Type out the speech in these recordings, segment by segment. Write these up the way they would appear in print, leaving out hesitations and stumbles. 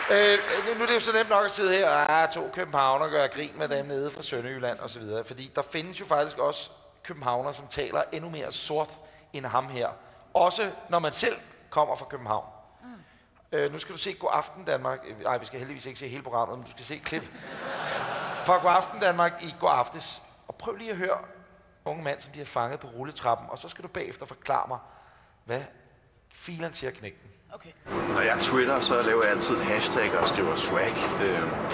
Nu er det jo så nemt nok at sidde her og to københavner og gøre grin med dem nede fra Sønderjylland og så videre. Fordi der findes jo faktisk også københavner, som taler endnu mere sort end ham her. Også når man selv kommer fra København. Nu skal du se God Aften Danmark. Nej, vi skal heldigvis ikke se hele programmet, men du skal se et klip fra God Aften Danmark i går aftes. Og prøv lige at høre unge mand, som de har fanget på rulletrappen. Og så skal du bagefter forklare mig, hvad filen siger knægten. Okay. Når jeg twitter, så laver jeg altid hashtag og skriver swag.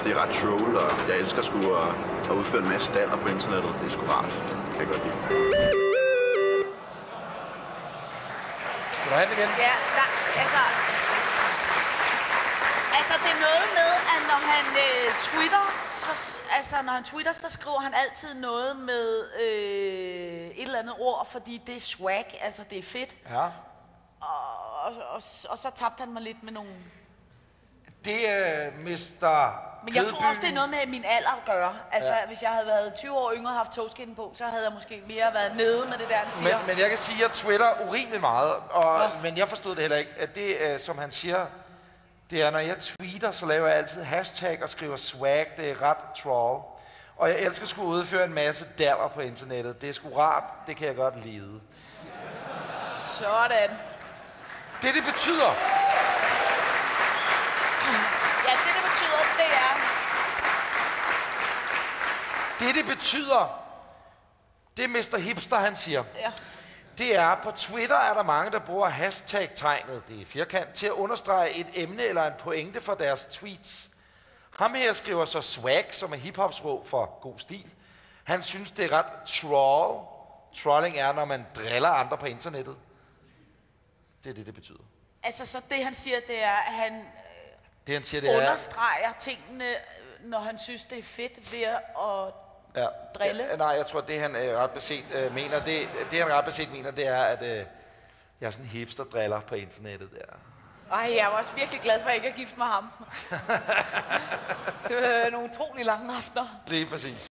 Det er ret troll, og jeg elsker sgu at udføre en masse daller på internettet. Det er sgu rart. Det kan jeg godt lide. Vil du have den igen? Ja, altså det er noget med, at når han twitter, så skriver han altid noget med et eller andet ord, fordi det er swag, altså det er fedt. Ja. Og så tabte han mig lidt med nogle... Det er Mr. Men jeg tror også, det er noget med min alder at gøre. Altså, hvis jeg havde været 20 år yngre og haft togskinnen på, så havde jeg måske mere været nede med det der, han siger. Men jeg kan sige, at jeg twitter urimelig meget, men jeg forstod det heller ikke, at det, som han siger, det er, når jeg tweeter, så laver jeg altid hashtag og skriver swag. Det er ret troll. Og jeg elsker sgu udføre en masse daller på internettet. Det er sgu rart. Det kan jeg godt lide. Sådan. Det betyder... Ja, det betyder, det er... Det betyder... Det Mr. Hipster, han siger. Ja. Det er, på Twitter er der mange, der bruger hashtag-tegnet, det er firkant, til at understrege et emne eller en pointe for deres tweets. Ham her skriver så swag, som er hiphopsprog for god stil. Han synes, det er ret troll. Trolling er, når man driller andre på internettet. Det er det betyder. Altså, så det han siger, det er, at han det understreger tingene, når han synes, det er fedt ved at drille. Ja, nej, jeg tror, det han ret beset mener, det han ret beset mener, det er, at jeg er sådan en hipster-driller på internettet der. Ej, jeg var også virkelig glad for, at jeg ikke er gift med ham. Det var nogle utrolig lange aftener. Lige præcis.